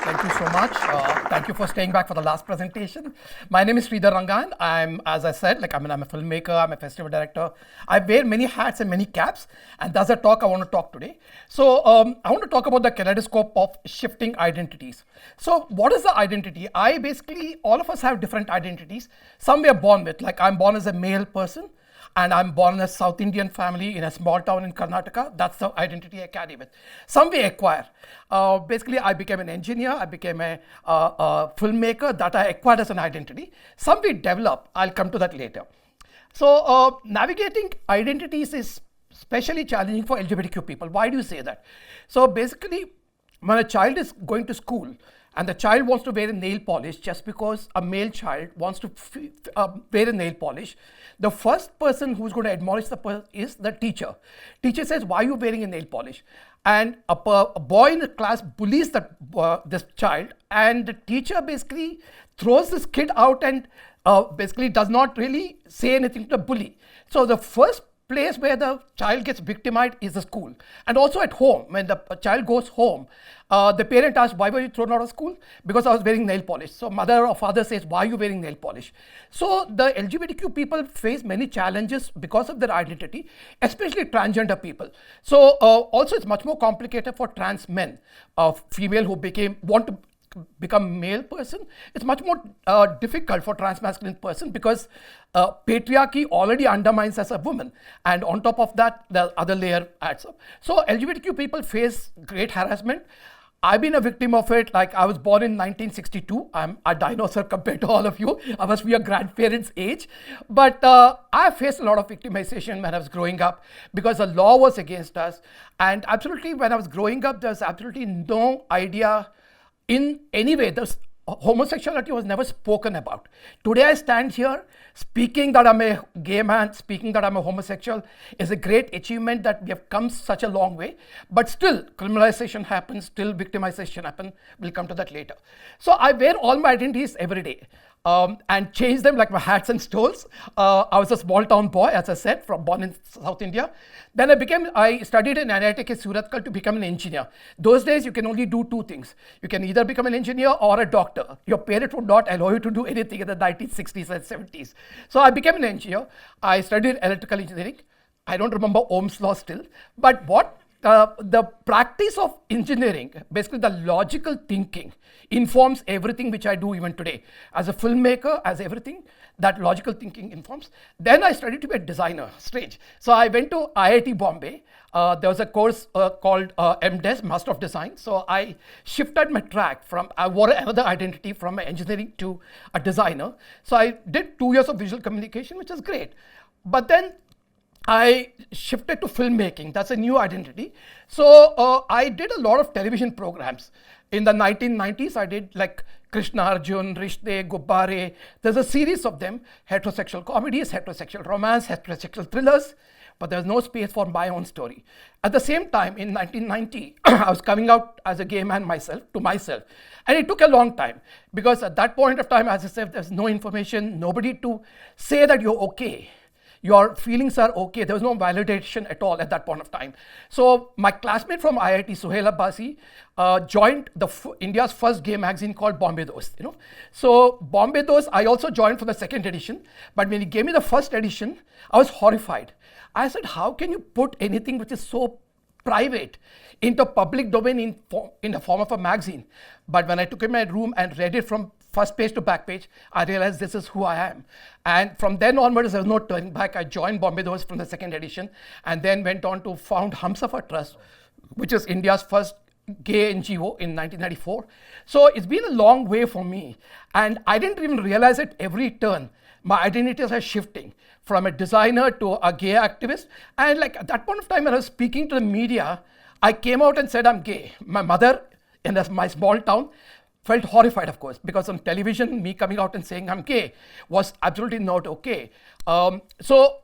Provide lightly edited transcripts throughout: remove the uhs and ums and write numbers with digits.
Thank you so much. Thank you for staying back for the last presentation. My name is Sridhar Rangayan. As I said, I'm a filmmaker, I'm a festival director. I wear many hats and many caps, and that's a talk I want to talk today. So I want to talk about the kaleidoscope of shifting identities. So what is the identity? All of us have different identities. Some we are born with, like I'm born as a male person, and I'm born in a South Indian family in a small town in Karnataka. That's the identity I carry with. Some we acquire. I became an engineer, I became a filmmaker, that I acquired as an identity. Some we develop. I'll come to that later. So navigating identities is especially challenging for LGBTQ people. Why do you say that? So basically, when a child is going to school, and the child wants to wear a nail polish just because a male child wants to wear a nail polish, the first person who's going to admonish the person is the teacher. Teacher says, why are you wearing a nail polish? And a boy in the class bullies this child, and the teacher basically throws this kid out and basically does not really say anything to the bully. So the first place where the child gets victimized is the school. And also at home, when the child goes home, the parent asks, why were you thrown out of school? Because I was wearing nail polish. So mother or father says, why are you wearing nail polish? So the LGBTQ people face many challenges because of their identity, especially transgender people. So also it's much more complicated for trans men, female who want to become male person. It's much more difficult for trans masculine person because patriarchy already undermines as a woman, and on top of that the other layer adds up. So LGBTQ people face great harassment. I've been a victim of it. Like, I was born in 1962. I'm a dinosaur compared to all of you. I must be your grandparents' age. But I faced a lot of victimization when I was growing up because the law was against us. And absolutely, when I was growing up, there's absolutely no idea in any way. Homosexuality was never spoken about. Today I stand here speaking that I'm a gay man, speaking that I'm a homosexual is a great achievement, that we have come such a long way. But still, criminalization happens, still victimization happens. We'll come to that later. So I wear all my identities every day. And change them like my hats and stoles. I was a small town boy, as I said, born in South India. Then I studied in IIT Suratkal to become an engineer. Those days, you can only do two things. You can either become an engineer or a doctor. Your parents would not allow you to do anything in the 1960s and 70s. So I became an engineer. I studied electrical engineering. I don't remember Ohm's law still. But the practice of engineering, basically the logical thinking, informs everything which I do even today. As a filmmaker, as everything, that logical thinking informs. Then I studied to be a designer. Strange. So I went to IIT Bombay. There was a course called MDes, Master of Design. So I shifted my track I wore another identity from engineering to a designer. So I did 2 years of visual communication, which is great. But then I shifted to filmmaking. That's a new identity. So I did a lot of television programs. In the 1990s, I did like Krishna Arjun, Rishte, Gubbare. There's a series of them: heterosexual comedies, heterosexual romance, heterosexual thrillers. But there's no space for my own story. At the same time, in 1990, I was coming out as a gay man to myself. And it took a long time because at that point of time, as I said, there's no information, nobody to say that you're okay. Your feelings are okay. There was no validation at all at that point of time. So my classmate from IIT, Suhail Abbasi, joined India's first gay magazine called Bombay Dost. So Bombay Dost, I also joined for the second edition. But when he gave me the first edition, I was horrified. I said, how can you put anything which is so private into public domain in the form of a magazine? But when I took it in my room and read it from first page to back page, I realized this is who I am. And from then onwards, there was no turning back. I joined Bombay Dost from the second edition and then went on to found Humsafar Trust, which is India's first gay NGO in 1994. So it's been a long way for me. And I didn't even realize it every turn. My identities are shifting from a designer to a gay activist. And like at that point of time, when I was speaking to the media, I came out and said I'm gay. My mother in my small town felt horrified, of course, because on television, me coming out and saying I'm gay was absolutely not okay. So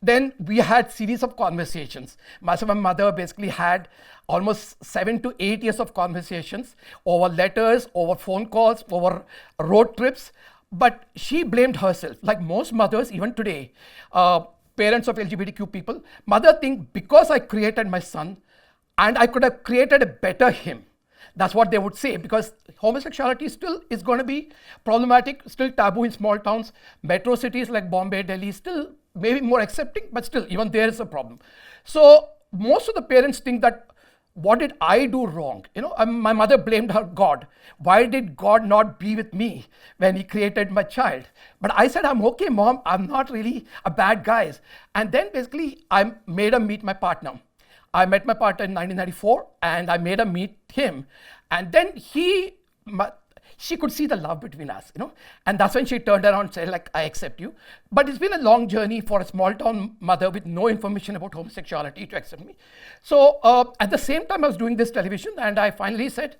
then we had series of conversations. My mother basically had almost 7 to 8 years of conversations over letters, over phone calls, over road trips. But she blamed herself, like most mothers, even today, parents of LGBTQ people. Mother think because I created my son and I could have created a better him, That's what they would say, because homosexuality still is going to be problematic, still taboo in small towns. Metro cities like Bombay, Delhi, still maybe more accepting, but still, even there is a problem. So most of the parents think that, what did I do wrong? My mother blamed her God. Why did God not be with me when he created my child? But I said, I'm okay, mom. I'm not really a bad guy. And then basically, I made her meet my partner. I met my partner in 1994, and I made her meet him. And then she could see the love between us, and that's when she turned around and said, like, I accept you. But it's been a long journey for a small town mother with no information about homosexuality to accept me. So at the same time, I was doing this television, and I finally said,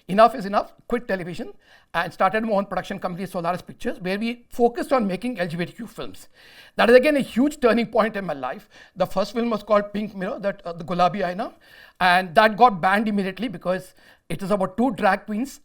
enough is enough, quit television, and started my own production company, Solaris Pictures, where we focused on making LGBTQ films. That is again a huge turning point in my life. The first film was called Pink Mirror, the Gulabi Aina, and that got banned immediately because it was about two drag queens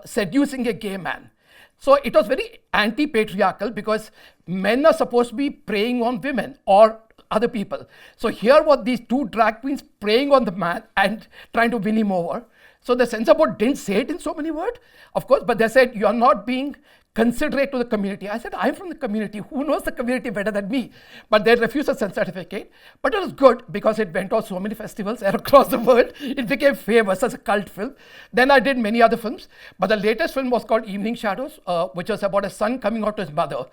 seducing a gay man. So it was very anti-patriarchal, because men are supposed to be preying on women or other people. So here were these two drag queens preying on the man and trying to win him over. So the censor board didn't say it in so many words, of course, but they said, you are not being considerate to the community. I said, I'm from the community. Who knows the community better than me? But they refused a censor certificate. But it was good, because it went on so many festivals across the world. It became famous as a cult film. Then I did many other films. But the latest film was called Evening Shadows, which was about a son coming out to his mother.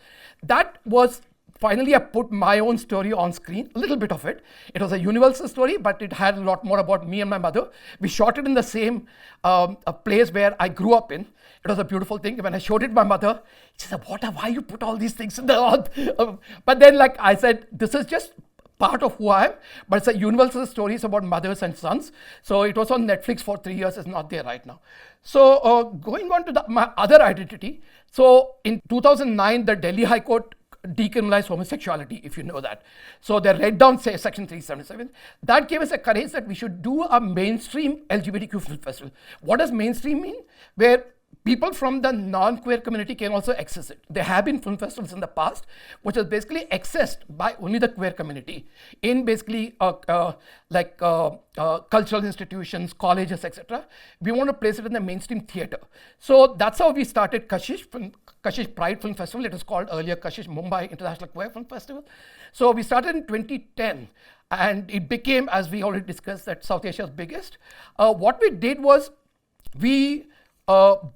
That was finally, I put my own story on screen, a little bit of it. It was a universal story, but it had a lot more about me and my mother. We shot it in the same place where I grew up in. It was a beautiful thing. When I showed it to my mother, she said, why you put all these things in the earth? But then, like I said, this is just part of who I am, but it's a universal story. It's about mothers and sons. So it was on Netflix for 3 years. It's not there right now. So going on to my other identity. So in 2009, the Delhi High Court decriminalized homosexuality, if you know that. So they read down, say, Section 377. That gave us a courage that we should do a mainstream LGBTQ film festival. What does mainstream mean? Where people from the non-queer community can also access it. There have been film festivals in the past, which is basically accessed by only the queer community in basically cultural institutions, colleges, etc. We want to place it in the mainstream theater. So that's how we started Kashish Pride Film Festival. It was called earlier Kashish Mumbai International Queer Film Festival. So we started in 2010, and it became, as we already discussed, that South Asia's biggest. What we did was we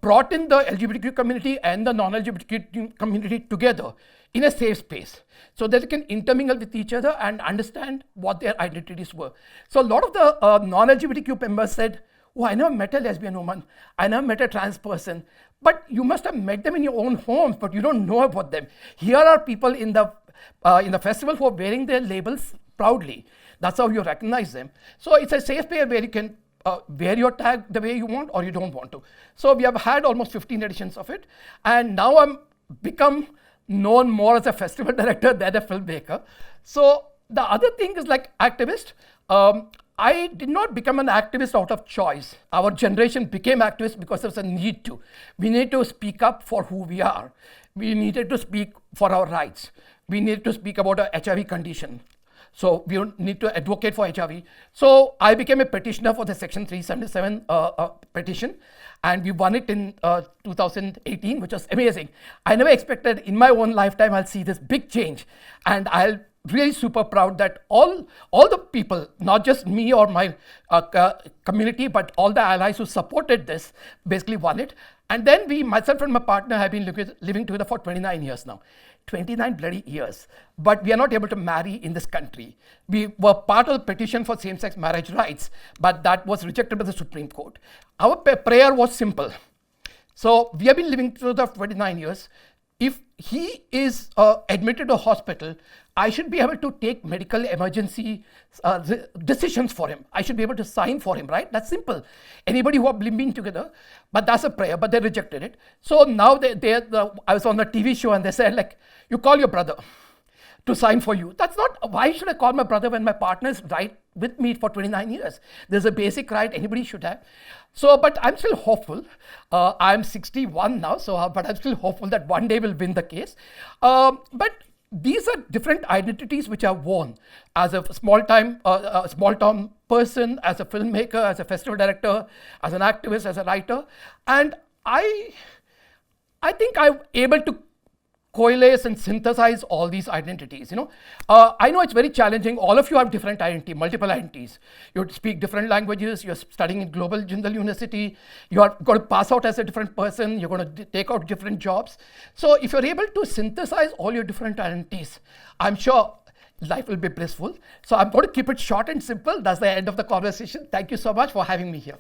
brought in the LGBTQ community and the non-LGBTQ community together in a safe space, so that they can intermingle with each other and understand what their identities were. So a lot of the non-LGBTQ members said, oh, I never met a lesbian woman, I never met a trans person. But you must have met them in your own homes, but you don't know about them. Here are people in the festival who are wearing their labels proudly. That's how you recognize them. So it's a safe space where you can wear your tag the way you want or you don't want to. So we have had almost 15 editions of it. And now I'm become known more as a festival director than a filmmaker. So the other thing is like activist. I did not become an activist out of choice. Our generation became activists because there was a need to. We need to speak up for who we are. We needed to speak for our rights. We needed to speak about our HIV condition. So we need to advocate for HIV. So I became a petitioner for the Section 377 petition, and we won it in 2018, which was amazing. I never expected in my own lifetime I'll see this big change, and I'll really super proud that all the people, not just me or my community, but all the allies who supported this basically won it. And then myself and my partner have been living together for 29 years now. 29 bloody years. But we are not able to marry in this country. We were part of the petition for same-sex marriage rights, but that was rejected by the Supreme Court. Our prayer was simple. So we have been living through the 29 years. If he is admitted to a hospital, I should be able to take medical emergency decisions for him. I should be able to sign for him, right? That's simple. Anybody who have been together, but that's a prayer, but they rejected it. So now I was on a TV show and they said, like, you call your brother to sign for you. That's not, why should I call my brother when my partner is right with me for 29 years? There's a basic right anybody should have. So, but I'm still hopeful. I'm 61 now, but I'm still hopeful that one day we'll win the case. But these are different identities which I've worn as a small town person, as a filmmaker, as a festival director, as an activist, as a writer. And I think I'm able to coalesce and synthesize all these identities. I know it's very challenging. All of you have different identity, multiple identities. You speak different languages. You're studying in Global Jindal University. You are going to pass out as a different person. You're going to take out different jobs. So if you're able to synthesize all your different identities, I'm sure life will be blissful. So I'm going to keep it short and simple. That's the end of the conversation. Thank you so much for having me here.